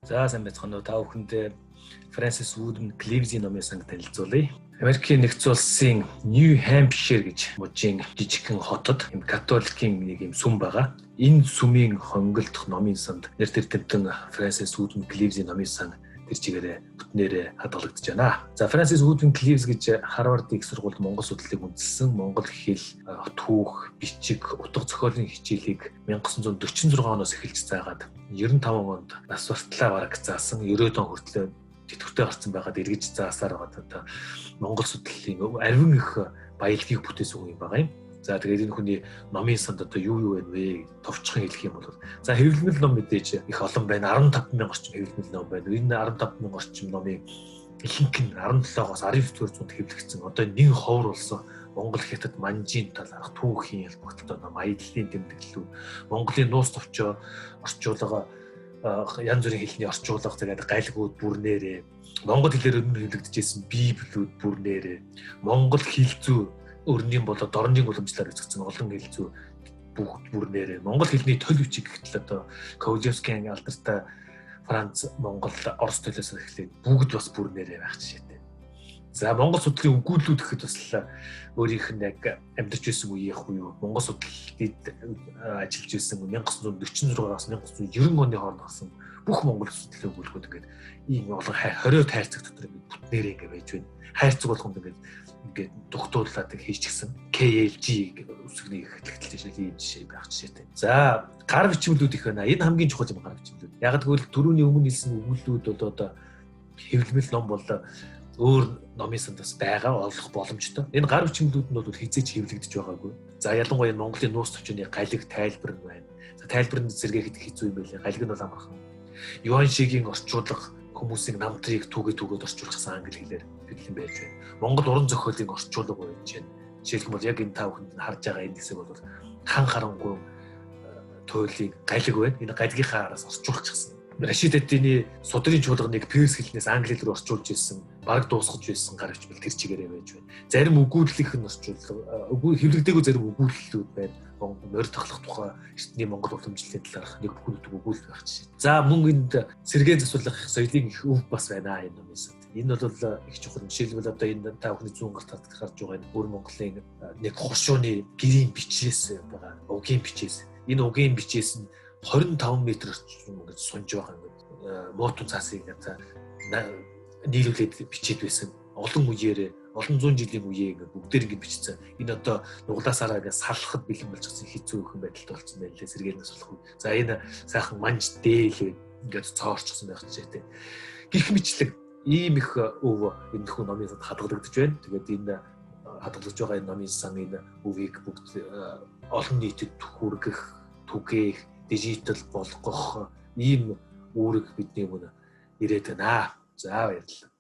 За сайн байцгаана уу та бүхэндээ Фрэнсис Вудман Клифсийн номын санг танилцуулъя. Америкийн нэгдсэн улсын Нью Хэмпшир гэж мужийн жижигхэн хотод католикийн нэг юм сүм байгаа. Энэ сүмийн хонголдох номын санд нэр томтон Фрэнсис Вудман Клифсийн номын сан тэр чигээрээ бүтнээрээ хадгалагдаж байна. За Фрэнсис Вудман Клифс гэж Харвард их сургуульд монгол судлалыг үндэслэн монгол хэл, түүх, бичиг, утга зохиолын хичээлийг 1946 оноос эхэлж заагаад 95 онд нас бартлаа бараг заасан 90 он хүртэл тэтгэвртэй гарсан байгаад эргэж заасаар байгаа одоо монгол судлалын арвин их баялагийг бүтээсэн хүн юм байгаа юм. За тэгээд энэ хүний номын санд одоо юу байна вэ? Товчхон хэлэх юм бол за хэвлэмэл ном мэдээж их олон байна. 15,000 орчим хэвлэмэл ном байна. Энэ 15,000 орчим номын ихэнх нь 17-оос 19-р зуунд хэвлэгдсэн. Одоо нэг ховор болсон Монгол хятад манжийн талаарх түүхийн ялбагталтай ном, аяллаа тэмдэглэл, Монголын нуус товчоо орчуулга янз бүрийн хэлний орчуулга зэрэг гальгууд бүрнээрээ монгол хэлээр өмнө хэвлэгдэжсэн библиуд бүрнээрээ монгол хэлзүү өрнийн болоод дорнын уламжлалаар үзэгдсэн олон хэлзүү бүгд бүрнээрээ монгол хэлний төл бичиг гэтэл одоо Коулевскийн алдартай Франц, Монгол, Орос төлөөс эхлээд бүгд бас бүрнээрээ байх жишээтэй. За Монгол судлалын өгүүлбэрүүд гэхэд бас өөрийнх нь яг амьдарч байсан үеийнх буюу Монгол судлалд ажиллаж байсан 1946-аас 1990 оны хооронд гарсан бүх Монгол судлалын өгүүлбэрүүд ингээд ийм олон 20 тайрцаг дотор ингээд бүтнээрээ ингээд байж байна. Хайрцаг болгонд ингээд дугтуулаад хийчихсэн KLG үсгний хэлтэлтэй шиг ийм жишээ байх жишээтэй. За гар бичмэлүүд их байна. Энэ хамгийн чухал юм гар бичмэлүүд. Яг тэгвэл түрүүний өмнө хэлсэн өгүүлбэрүүд бол одоо хэвлэмэл ном бол өөр номын санд бас байгаа олох боломжтой. Энэ гар бичмэлүүд нь бол хизээч хэвлэгдэж байгаагүй. За ялангуяа Монголын нуус төвчний галиг тайлбар байна. За тайлбарын зэрэгэхэд хэцүү юм байлээ. Галиг нь бол амархан. Юан шигийн орчуулга хүмүүсийн намтрыг түүгээд орчуулсан англи хэлээр хэлсэн байж байна. Монгол уран зохиолын орчуулга байж байна. Жишээлбэл яг энэ та бүхэнд харж байгаа энэ хэсэг бол хан харангуй туйлын галиг байна. Энэ галигийнхаа араас орчуулчихсан. Рашид Эддиний судрын чуулганыг перс хэлнээс англи хэлээр орчуулж ирсэн, баг дуусгаж байсан гар бичмэл тэр чигээрээ байж байна. Зарим өгүүллийнх нь орчуулга, хэвлэгдээгүй зарим өгүүллүүд байна. Морь тахлах тухай эртний Монгол уламжлалын талаарх нэг бүхэлдэг өгүүлэл байх жишээ. За мөн энд сэргээн засварлах соёлын их өв бас байна энэ номын санд. Энэ бол их чухал. Жишээлбэл одоо энэ та бүхний зүүн гарт харж байгаа энэ бүр Монголын нэг хуршууны гэрийн бичээс байгаа. Угийн бичээс. Энэ угийн бичээс нь 25 м орчим ингэж сунж байгаа юм. Моотон цаасыг нийлүүлээд бичээд байсан. Олон үеэрээ олон зуун жилийн үеэ ингэ бүгдээр ингэ бичсэн. Энэ одоо нуглаасаараа ингэ салхахад бэлэн болж байгаа хэцүү их байдалтай болсон байна лээ сэргээнээс болох. За энэ сайхан манж дээл ингээд цоорчсон байх жишээтэй. Гэх мэтлэг ийм их өв энэ хүн номын санд хадгалагдаж байна. Тэгээд энэ хадгалж байгаа энэ номын сан энэ өвийг бүгд олон нийтэд хүргэх, түгээх, дижитал болгох ийм үүрэг бидний мөн ирээд байна. За баярлалаа.